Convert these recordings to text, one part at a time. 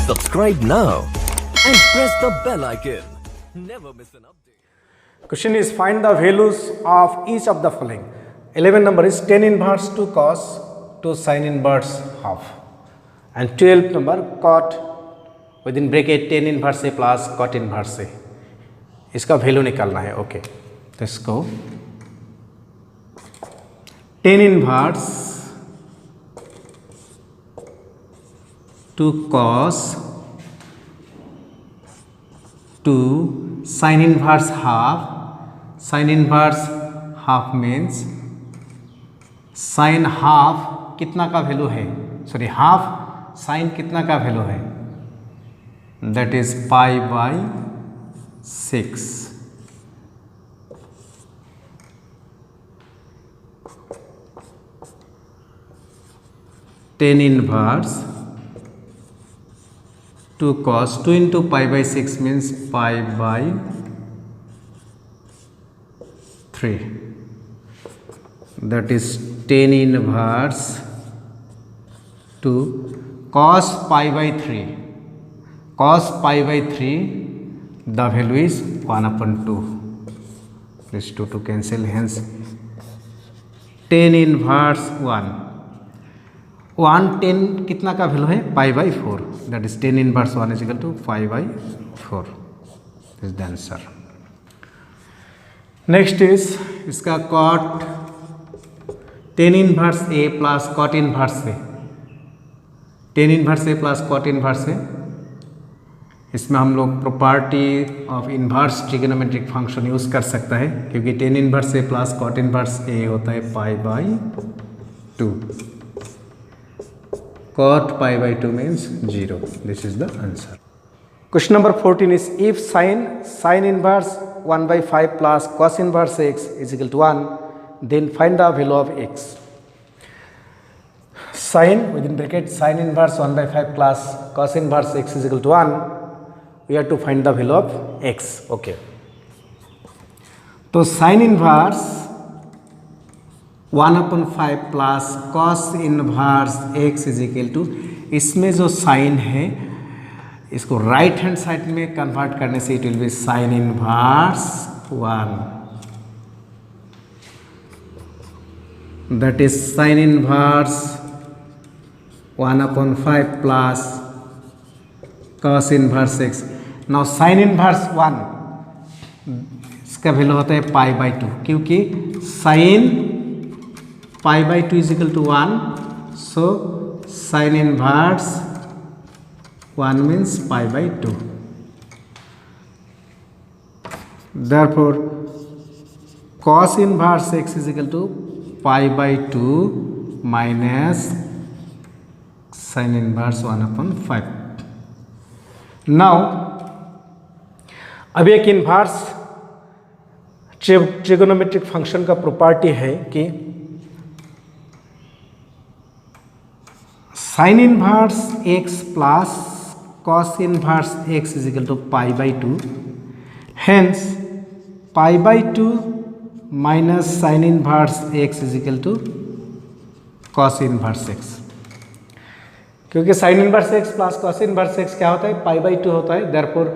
Subscribe now and press the bell icon. Never miss an update. Question is find the values of each of the following. 11 number is tan inverse 2 cos 2 sin inverse half, and 12 number cot within bracket tan inverse a plus cot inverse a. इसका value निकालना है. Okay, तो इसको tan inverse 2 cos 2 sin inverse half. sin inverse half means sin half कितना का value है, sorry half sin कितना का वैल्यू है, that is pi by 6. tan inverse 2 cos 2 into pi by 6 means pi by 3, that is tan inverse 2 cos pi by 3. cos pi by 3, the value is 1 upon 2. This 2 to cancel, hence tan inverse 1 10 कितना का value है, pi by 4, that is tan inverse 1 is equal to pi by 4. This the answer. Next is इसका cot tan inverse a plus cot inverse a. tan inverse a plus cot inverse a, इसमें हम लोग property of inverse trigonometric function use कर सकता है, क्योंकि tan inverse a plus cot inverse a होता है pi by 2. cot pi by 2 means 0. This is the answer. Question number 14 is if sin inverse 1 by 5 plus cos inverse x is equal to 1, then find the value of x. Sin within bracket sin inverse 1 by 5 plus cos inverse x is equal to 1. We have to find the value of x. Okay. तो sin inverse 1 upon 5 plus cos inverse x is equal to, इसमें जो sine है इसको right hand side में convert करने से it will be sine inverse 1, that is sine inverse 1 upon 5 plus cos inverse x. Now sine inverse 1 इसका value होता है पाई बाई 2, क्योंकि sine pi by 2 is equal to 1, so sin inverse 1 means pi by 2. Therefore cos inverse x is equal to pi by 2 minus sin inverse 1 upon 5. Now अब एक inverse trigonometric function का property है कि sin inverse x plus cos inverse x is equal to pi by 2. Hence pi by 2 minus sin inverse x is equal to cos inverse x. क्योंकि sin inverse x plus cos inverse x क्या होता है, pi by 2 होता है. therefore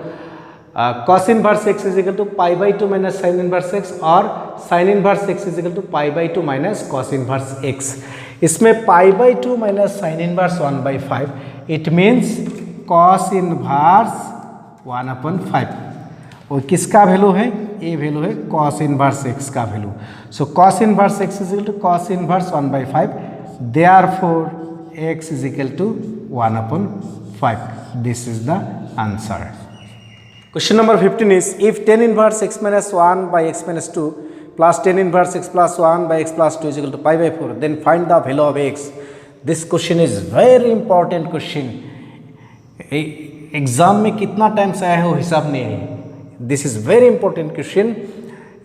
cos inverse x is equal to pi by 2 minus sin inverse x, और sin inverse x is equal to pi by 2 minus cos inverse x. इसमें pi by 2 minus sine inverse 1 by 5, it means cos inverse 1 upon 5. और किसका value है, ये value है cos inverse x का value. So cos inverse x is equal to cos inverse 1 by 5, therefore x is equal to 1 upon 5. This is the answer. Question number 15 is if tan inverse x minus 1 by x minus 2 plus tan inverse x plus 1 by x plus 2 is equal to pi by 4, then find the value of x. This question is very important question. Exam में कितना time से आया हो हिसाब नहीं है. This is very important question.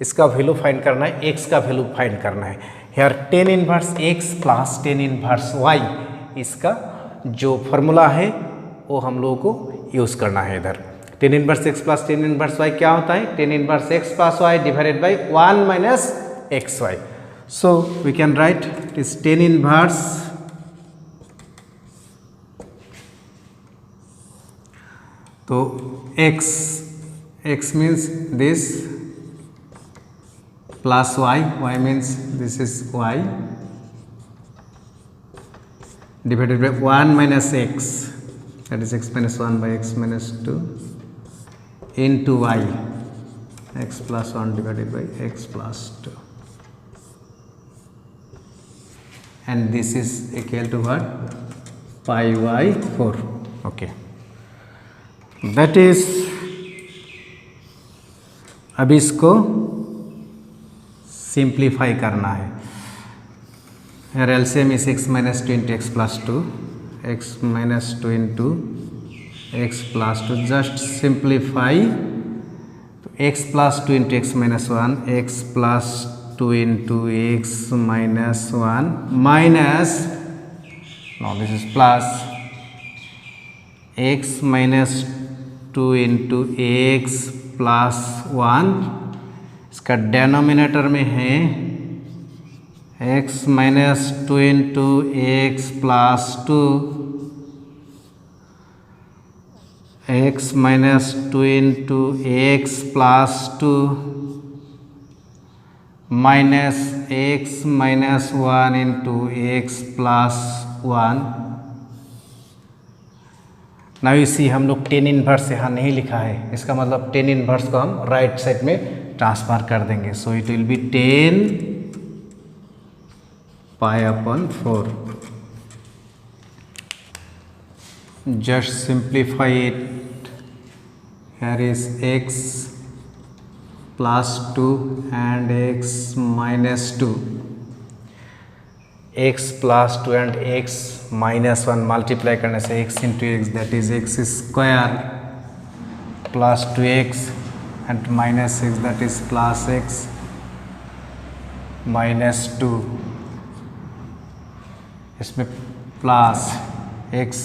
इसका value find करना है, x का वैल्यू फाइंड करना है. Here tan inverse x plus tan inverse y, इसका जो फॉर्मूला है वो हम लोगों को यूज करना है. इधर tan inverse x plus tan inverse y क्या होता है, tan inverse x plus y divided by 1 minus xy. So we can write this tan inverse तो x means this plus y means this is y divided by 1 minus x, that is x minus 1 by x minus 2 into y, x plus 1 divided by x plus 2, and this is equal to what? Pi by 4. Okay, that is, अब इसको simplify करना है. Here LCM is x minus 2 into x plus 2, x minus 2 into x plus 2. Just simplify. X plus 2 into x minus 1, x plus 2 into x minus 1 minus, now this is plus, x minus 2 into x plus 1, इसका denominator में है x minus 2 into x plus 2, x minus 2 into x plus 2 minus x minus 1 into x plus 1. Now इसी हम लोग tan inverse यहाँ नहीं लिखा है, इसका मतलब टेन इनवर्स को हम राइट साइड में ट्रांसफर कर देंगे. सो it will B 10 pi upon 4. Just simplify it. Here is x plus 2 and x minus 2. x plus 2 and x minus 1 multiply करने से x into x, that is x square plus 2x and minus x, that is plus x minus 2. इसमें plus x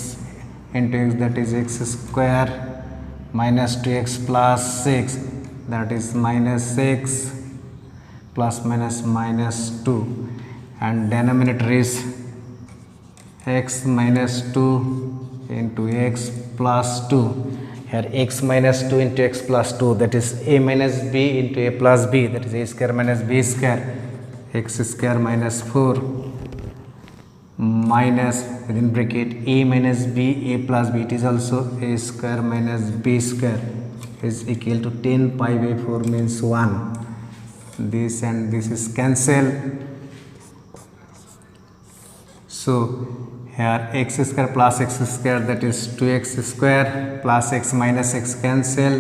into x, that is x square minus 2x plus 6, that is minus 6 plus minus minus 2, and denominator is x minus 2 into x plus 2. Here x minus 2 into x plus 2, that is a minus b into a plus b, that is a square minus b square, x square minus 4 minus within bracket a minus b, a plus b, it is also a square minus b square, is equal to 10 pi by 4 means 1. This and this is cancel. So here x square plus x square, that is 2x square plus x minus x cancel,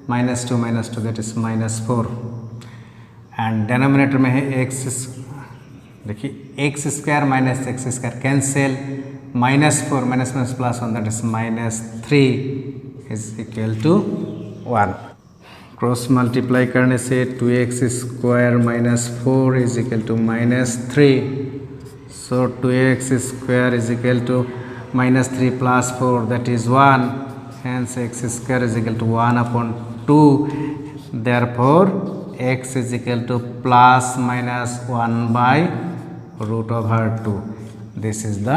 minus 2 that is minus 4, and denominator में है x, देखिए x square minus x square cancel, minus 4 minus minus plus 1, that is minus 3 is equal to 1. Cross multiply करने से 2x square minus 4 is equal to minus 3. So 2x square is equal to minus 3 plus 4, that is 1. Hence x square is equal to 1 upon 2. Therefore x is equal to plus minus 1 by root over 2. This is the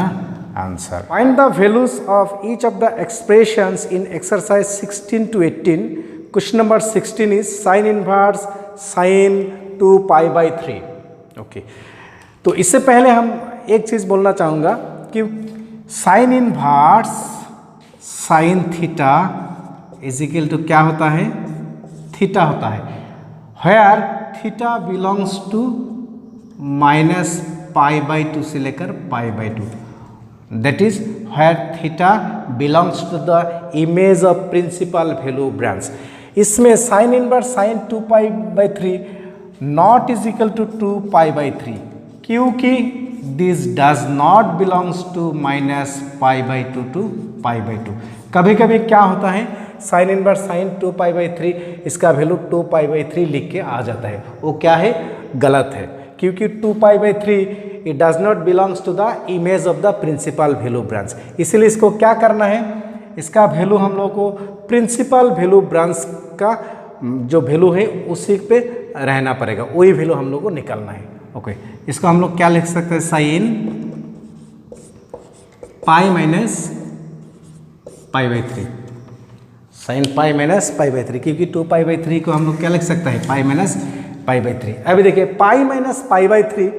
answer. Find the values of each of the expressions in exercise 16 to 18. Question number 16 is sin inverse sin 2 pi by 3. Okay. तो इससे पहले हम एक चीज़ बोलना चाहूँगा कि sin inverse sin theta is equal to क्या होता है? थीटा होता है. Where theta belongs to minus pi by 2 से लेकर pi by 2, that is where theta belongs to the image of principal value branch. इसमें sine inverse sine 2 pi by 3 not is equal to 2 pi by 3, क्योंकि this does not belongs to minus pi by 2 to pi by 2. कभी कभी क्या होता है, sign inverse sine 2 pi by 3 इसका value 2 pi by 3 लिख के आ जाता है. वो क्या है? गलत है, क्योंकि 2 pi by 3 it does not belongs to the image of the principal value branch. इसलिए इसको क्या करना है, इसका वैल्यू हम लोग को प्रिंसिपल वैल्यू ब्रांच का जो वैल्यू है उसी पे रहना पड़ेगा, वही वैल्यू हम लोग को निकालना है. ओके, इसको हम लोग क्या लिख सकते हैं? Sine pi minus pi by 3. Sine pi minus pi by 3, क्योंकि 2 पाई बाई 3 को हम लोग क्या लिख सकते हैं, पाई माइनस पाई बाई 3। अभी देखिए पाई माइनस पाई बाई 3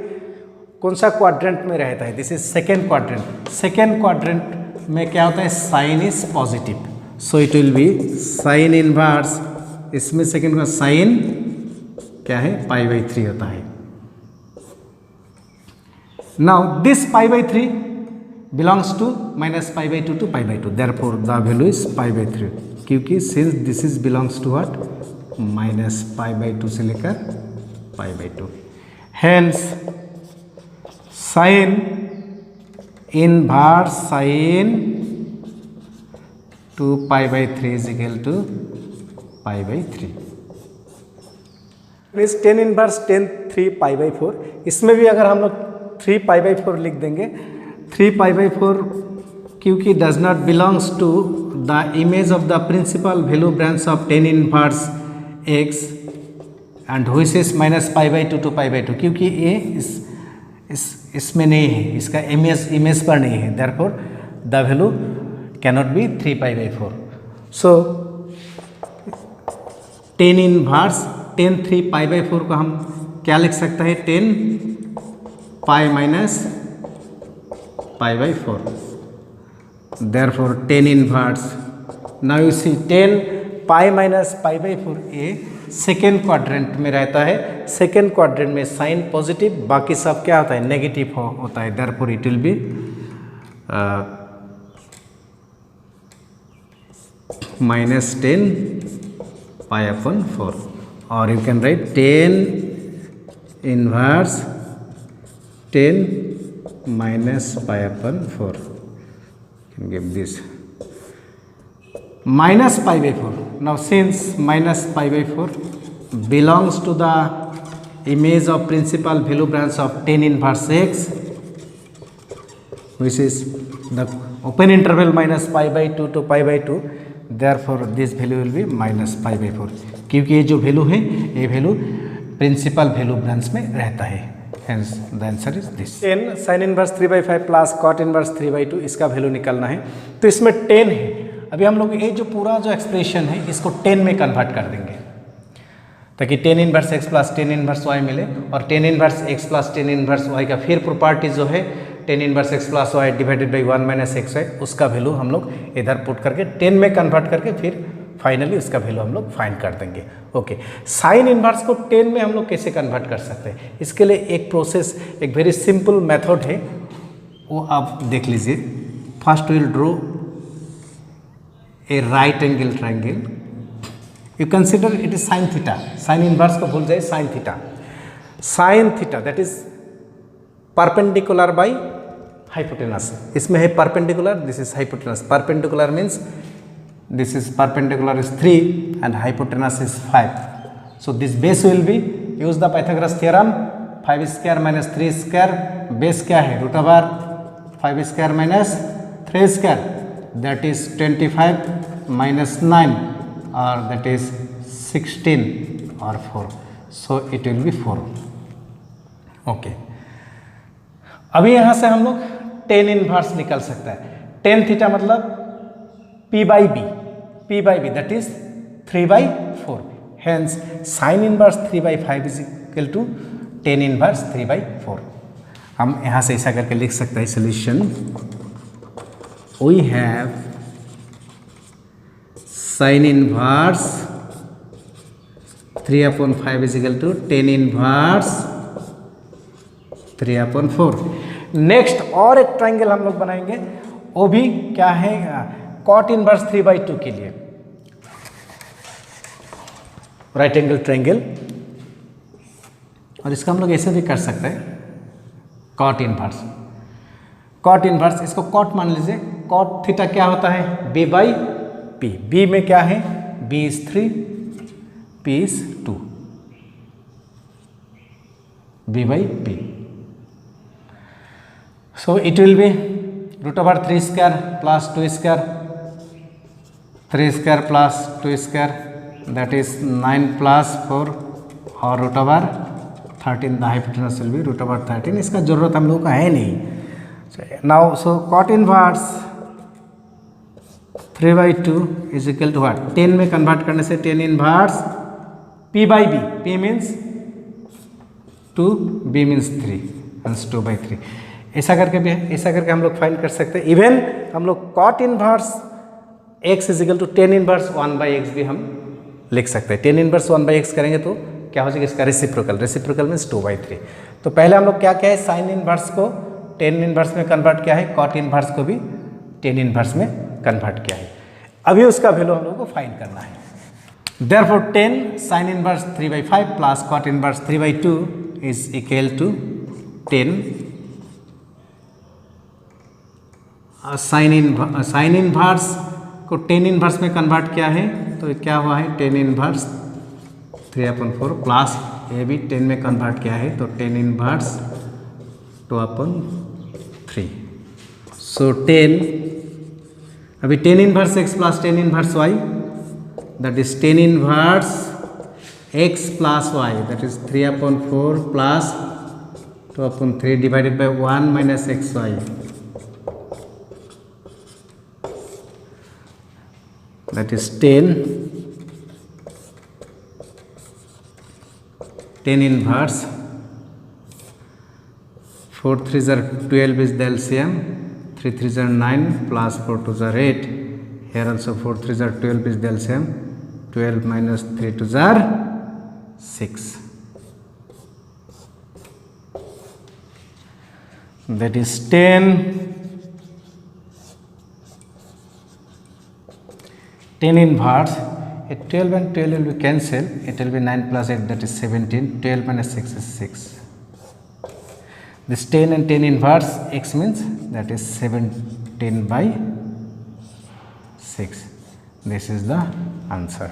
कौन सा क्वाड्रेंट में रहता है, this is second quadrant. Second quadrant में क्या होता है, sine is positive, so it will be sine inverse, इसमें सेकेंड का साइन क्या है, पाई बाई 3 होता है। Now this pi by 3 belongs to minus pi by 2 to pi by 2, therefore the value is pi by 3, क्योंकि since this is belongs to what, minus pi by 2 से लेकर pi by 2, hence sin inverse sin 2 pi by 3 is equal to pi by 3 means tan inverse tan 3 pi by 4। इसमें भी अगर हम लोग 3 पाई by 4 लिख देंगे, 3 pi by 4 क्योंकि does not belongs to the image of the principal value branch of tan inverse x and which is minus pi by 2 to pi by 2, क्योंकि ये इसमें नहीं है, इसका इमेज पर नहीं है, therefore the value cannot be 3 pi by 4। so tan inverse tan 3 pi by 4 को हम क्या लिख सकते हैं, 10 pi minus pi by 4, therefore tan inverse, now you see 10 pi minus pi by 4 ये सेकेंड क्वाड्रेंट में रहता है। सेकेंड क्वाड्रेंट में साइन पॉजिटिव, बाकी सब क्या होता है, नेगेटिव होता है, therefore it will be minus 10 pi upon 4, or you can write 10 inverse 10 minus pi upon 4, you can give this minus pi by 4। now since minus pi by 4 belongs to the image of principal value branch of tan inverse x, which is the open interval minus pi by 2 to pi by 2, therefore this value will be minus pi by 4, क्योंकि ये जो value है ये value principal value branch में रहता है, hence the answer is this। 10 sine inverse 3/5 plus cot inverse 3/2 इसका value निकालना है, तो इसमें 10 है। अभी हम लोग ये जो पूरा जो एक्सप्रेशन है इसको 10 में कन्वर्ट कर देंगे, ताकि tan inverse x plus tan inverse y मिले, और tan inverse x plus tan inverse y का फिर प्रॉपर्टी जो है tan inverse x plus y divided by 1 minus x है, उसका वैल्यू हम लोग इधर पुट करके 10 में कन्वर्ट करके फिर फाइनली उसका वैल्यू हम लोग फाइंड कर देंगे। ओके, साइन इनवर्स को 10 में हम लोग कैसे कन्वर्ट कर सकते हैं, इसके लिए एक प्रोसेस, एक वेरी सिंपल मेथड है, वो आप देख लीजिए। First will draw a right angle triangle, you consider it is sine theta, sine inverse को भूल जाए, sine theta, sine theta that is perpendicular by hypotenuse, इसमें है perpendicular, this is hypotenuse, perpendicular means this is perpendicular is 3 and hypotenuse is 5, so this base will be use the Pythagoras theorem, 5 square minus 3 square, base क्या है root over 5 square minus 3 square, that is 25 minus 9 or that is 16 or 4, so it will be 4। okay, अभी यहाँ से हम लोग tan inverse निकल सकता है, tan थीटा मतलब P by B that is 3/4, hence sin inverse 3/5 is equal to tan inverse 3/4। हम यहाँ से ऐसा करके लिख सकते हैं solution, we have sin inverse 3/5 is equal to tan inverse 3/4। Next और एक ट्रायंगल हम लोग बनाएंगे, वो भी क्या है, कॉट इनवर्स 3/2 के लिए, राइट एंगल ट्रायंगल, और इसका हम लोग ऐसे भी कर सकते हैं, कॉट इनवर्स, कॉट इनवर्स, इसको कॉट मान लीजिए, कॉट थीटा क्या होता है, b/p, b में क्या है, b is 3, p is 2, b/p, so it will be root over 3 square plus 2 square, 3 square plus 2 square, that is 9 plus 4 और root over 13, the hypotenuse will be root over 13, इसका जरूरत हम लोग का है नहीं। now so cot inverse 3/2 is equal to what, 10 में convert करने से 10 inverse p by b, p means 2, b means 3, means 2/3। ऐसा करके भी है, ऐसा करके हम लोग फाइंड कर सकते हैं। इवन हम लोग cot inverse x is equal to 10 inverse 1/x भी हम लिख सकते हैं। 10 इनवर्स 1/x करेंगे तो क्या हो जाएगा इसका रेसिप्रोकल, रेसिप्रोकल मीन्स 2/3। तो पहले हम लोग क्या किया है, साइन इनवर्स को 10 इनवर्स में कन्वर्ट किया है, कॉट इनवर्स को भी 10 इनवर्स में कन्वर्ट किया है। अभी उसका वैल्यू हम लोग को फाइंड करना है। Therefore 10 sin inverse 3/5 plus cot inverse 3/2 is equal to 10 sin inverse को 10 इनवर्स में कन्वर्ट किया है तो क्या हुआ है 10 इनवर्स 3/4 प्लस ये भी 10 में कन्वर्ट किया है तो 10 इनवर्स 2/3। सो 10 अभी 10 inverse x plus 10 inverse y, that is 10 inverse x plus y, that is 3/4 plus 2/3 divided by 1 minus xy, that is 10 inverse 4 3s are 12 is the LCM, 3 3s are 9 plus 4 2s are 8. Here also 4 3s are 12 is the LCM, 12 minus 3 2s are 6. That is 10 inverse. 12 and 12 will be cancelled. It will be 9 plus 8, that is 17. 12 minus 6 is 6. This 10 and 10 inverse x means that is 17/6. This is the answer.